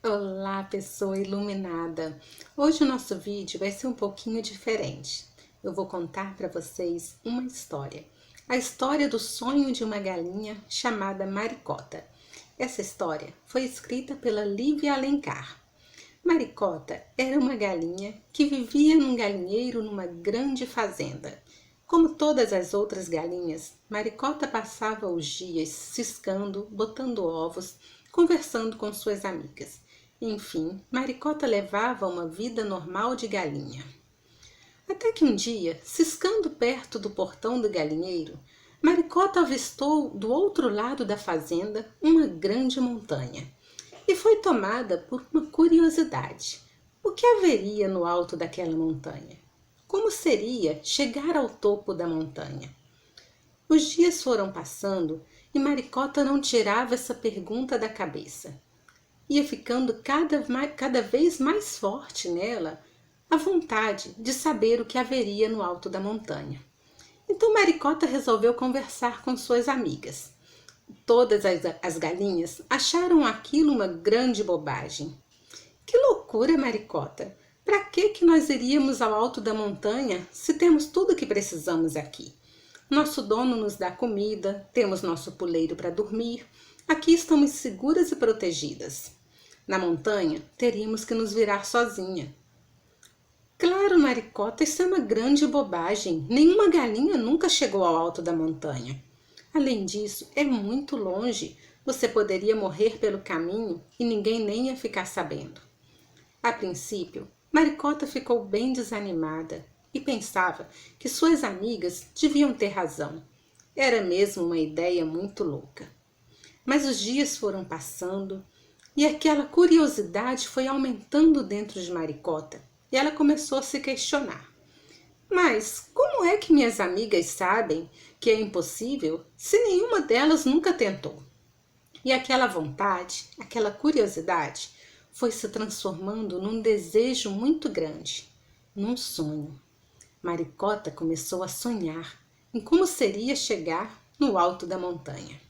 Olá, pessoa iluminada! Hoje o nosso vídeo vai ser um pouquinho diferente. Eu vou contar para vocês uma história. A história do sonho de uma galinha chamada Maricota. Essa história foi escrita pela Lívia Alencar. Maricota era uma galinha que vivia num galinheiro numa grande fazenda. Como todas as outras galinhas, Maricota passava os dias ciscando, botando ovos, conversando com suas amigas. Enfim, Maricota levava uma vida normal de galinha. Até que um dia, ciscando perto do portão do galinheiro, Maricota avistou do outro lado da fazenda uma grande montanha e foi tomada por uma curiosidade. O que haveria no alto daquela montanha? Como seria chegar ao topo da montanha? Os dias foram passando e Maricota não tirava essa pergunta da cabeça. Ia ficando cada vez mais forte nela a vontade de saber o que haveria no alto da montanha. Então Maricota resolveu conversar com suas amigas. Todas as galinhas acharam aquilo uma grande bobagem. Que loucura, Maricota! Para que nós iríamos ao alto da montanha se temos tudo o que precisamos aqui? Nosso dono nos dá comida, temos nosso puleiro para dormir, aqui estamos seguras e protegidas. Na montanha, teríamos que nos virar sozinha. Claro, Maricota, isso é uma grande bobagem. Nenhuma galinha nunca chegou ao alto da montanha. Além disso, é muito longe. Você poderia morrer pelo caminho e ninguém nem ia ficar sabendo. A princípio, Maricota ficou bem desanimada e pensava que suas amigas deviam ter razão. Era mesmo uma ideia muito louca. Mas os dias foram passando e aquela curiosidade foi aumentando dentro de Maricota e ela começou a se questionar. Mas como é que minhas amigas sabem que é impossível se nenhuma delas nunca tentou? E aquela vontade, aquela curiosidade foi se transformando num desejo muito grande, num sonho. Maricota começou a sonhar em como seria chegar no alto da montanha.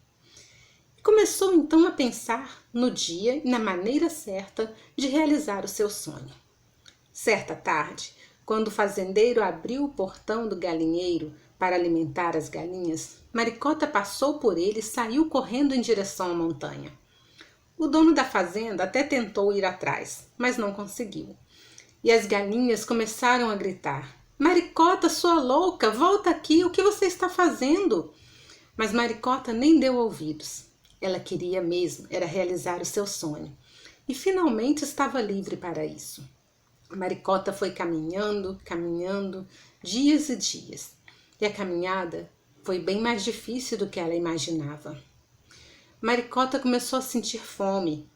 Começou então a pensar no dia e na maneira certa de realizar o seu sonho. Certa tarde, quando o fazendeiro abriu o portão do galinheiro para alimentar as galinhas, Maricota passou por ele e saiu correndo em direção à montanha. O dono da fazenda até tentou ir atrás, mas não conseguiu. E as galinhas começaram a gritar: Maricota, sua louca, volta aqui, o que você está fazendo? Mas Maricota nem deu ouvidos. Ela queria mesmo era realizar o seu sonho e finalmente estava livre para isso. Maricota foi caminhando, dias e dias. E a caminhada foi bem mais difícil do que ela imaginava. Maricota começou a sentir fome.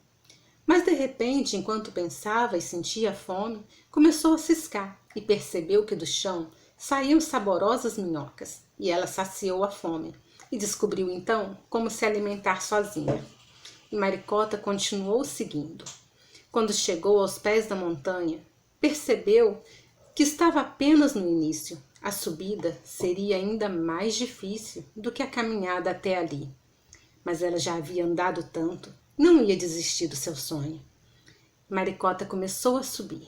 Mas de repente, enquanto pensava e sentia fome, começou a ciscar e percebeu que do chão saíam saborosas minhocas. E ela saciou a fome e descobriu então como se alimentar sozinha. E Maricota continuou seguindo. Quando chegou aos pés da montanha, percebeu que estava apenas no início. A subida seria ainda mais difícil do que a caminhada até ali. Mas ela já havia andado tanto, não ia desistir do seu sonho. Maricota começou a subir.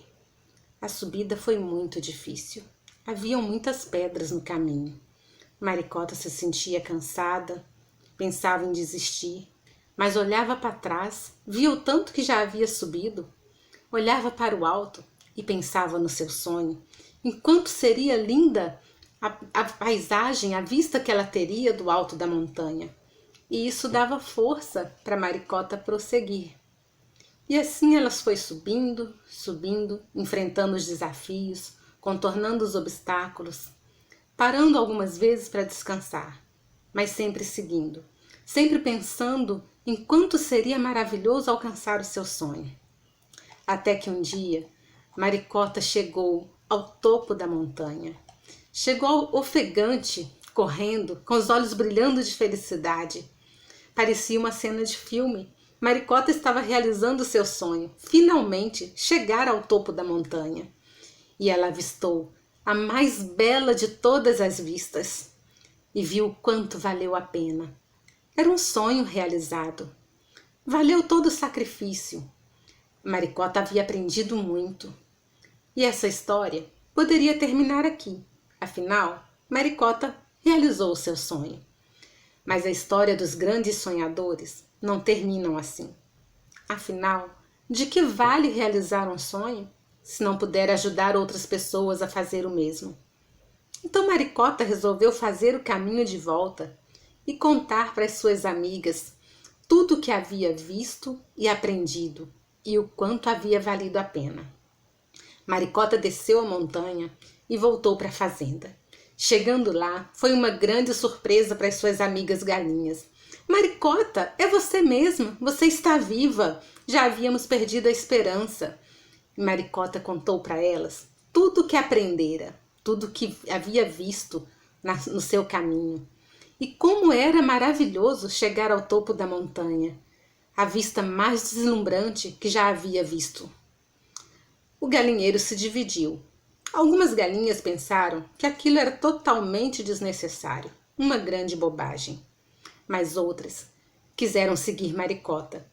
A subida foi muito difícil. Haviam muitas pedras no caminho. Maricota se sentia cansada, pensava em desistir, mas olhava para trás, via o tanto que já havia subido, olhava para o alto e pensava no seu sonho, enquanto seria linda a paisagem, a vista que ela teria do alto da montanha. E isso dava força para Maricota prosseguir. E assim ela foi subindo, enfrentando os desafios, contornando os obstáculos, parando algumas vezes para descansar, mas sempre seguindo, sempre pensando em quanto seria maravilhoso alcançar o seu sonho. Até que um dia, Maricota chegou ao topo da montanha. Chegou ofegante, correndo, com os olhos brilhando de felicidade. Parecia uma cena de filme. Maricota estava realizando seu sonho, finalmente chegar ao topo da montanha. E ela avistou a mais bela de todas as vistas e viu o quanto valeu a pena. Era um sonho realizado. Valeu todo o sacrifício. Maricota havia aprendido muito. E essa história poderia terminar aqui. Afinal, Maricota realizou o seu sonho. Mas a história dos grandes sonhadores não terminam assim. Afinal, de que vale realizar um sonho se não puder ajudar outras pessoas a fazer o mesmo? Então Maricota resolveu fazer o caminho de volta e contar para as suas amigas tudo o que havia visto e aprendido e o quanto havia valido a pena. Maricota desceu a montanha e voltou para a fazenda. Chegando lá, foi uma grande surpresa para as suas amigas galinhas. Maricota, é você mesma, você está viva, já havíamos perdido a esperança. E Maricota contou para elas tudo o que aprendera, tudo o que havia visto no seu caminho. E como era maravilhoso chegar ao topo da montanha, a vista mais deslumbrante que já havia visto. O galinheiro se dividiu. Algumas galinhas pensaram que aquilo era totalmente desnecessário, uma grande bobagem. Mas outras quiseram seguir Maricota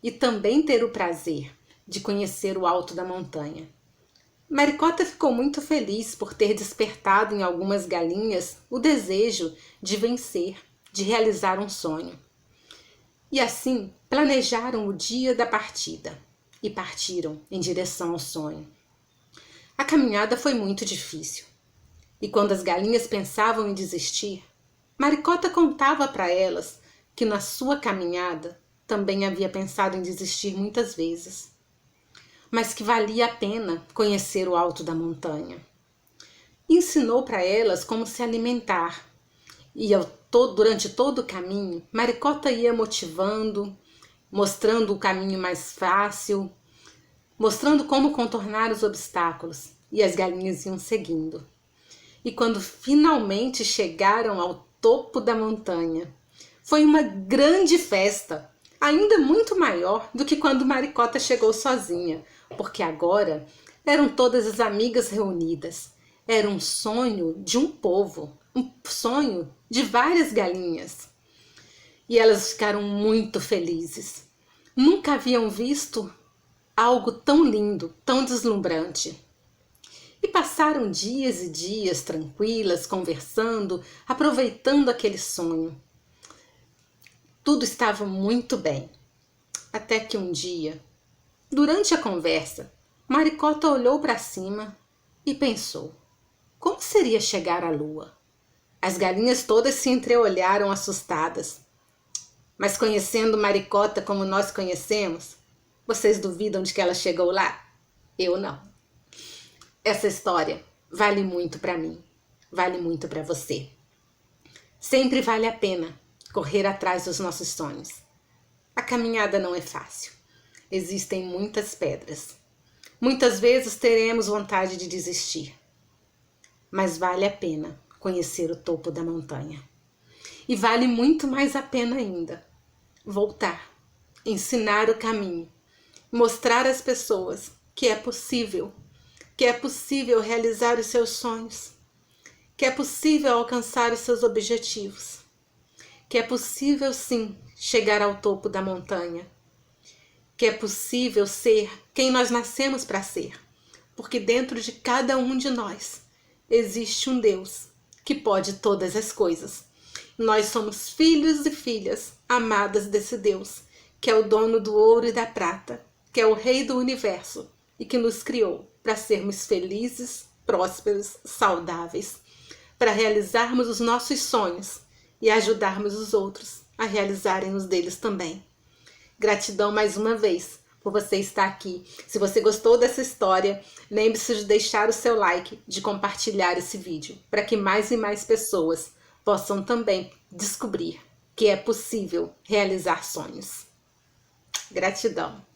e também ter o prazer de conhecer o alto da montanha. Maricota ficou muito feliz por ter despertado em algumas galinhas o desejo de vencer, de realizar um sonho. E assim planejaram o dia da partida e partiram em direção ao sonho. A caminhada foi muito difícil. E quando as galinhas pensavam em desistir, Maricota contava para elas que na sua caminhada também havia pensado em desistir muitas vezes, mas que valia a pena conhecer o alto da montanha. Ensinou para elas como se alimentar, e durante todo o caminho, Maricota ia motivando, mostrando o caminho mais fácil, mostrando como contornar os obstáculos, e as galinhas iam seguindo. E quando finalmente chegaram ao topo da montanha, foi uma grande festa, ainda muito maior do que quando Maricota chegou sozinha, porque agora eram todas as amigas reunidas. Era um sonho de um povo, um sonho de várias galinhas. E elas ficaram muito felizes. Nunca haviam visto algo tão lindo, tão deslumbrante. E passaram dias e dias tranquilas, conversando, aproveitando aquele sonho. Tudo estava muito bem. Até que um dia, durante a conversa, Maricota olhou para cima e pensou: como seria chegar à lua? As galinhas todas se entreolharam assustadas. Mas conhecendo Maricota como nós conhecemos, vocês duvidam de que ela chegou lá? Eu não. Essa história vale muito para mim, vale muito para você. Sempre vale a pena correr atrás dos nossos sonhos. A caminhada não é fácil. Existem muitas pedras. Muitas vezes teremos vontade de desistir. Mas vale a pena conhecer o topo da montanha. E vale muito mais a pena ainda voltar, ensinar o caminho, mostrar às pessoas que é possível realizar os seus sonhos, que é possível alcançar os seus objetivos, que é possível sim chegar ao topo da montanha, que é possível ser quem nós nascemos para ser, porque dentro de cada um de nós existe um Deus que pode todas as coisas. Nós somos filhos e filhas amadas desse Deus, que é o dono do ouro e da prata, que é o Rei do universo e que nos criou para sermos felizes, prósperos, saudáveis, para realizarmos os nossos sonhos e ajudarmos os outros a realizarem os deles também. Gratidão mais uma vez por você estar aqui. Se você gostou dessa história, lembre-se de deixar o seu like, de compartilhar esse vídeo, para que mais e mais pessoas possam também descobrir que é possível realizar sonhos. Gratidão.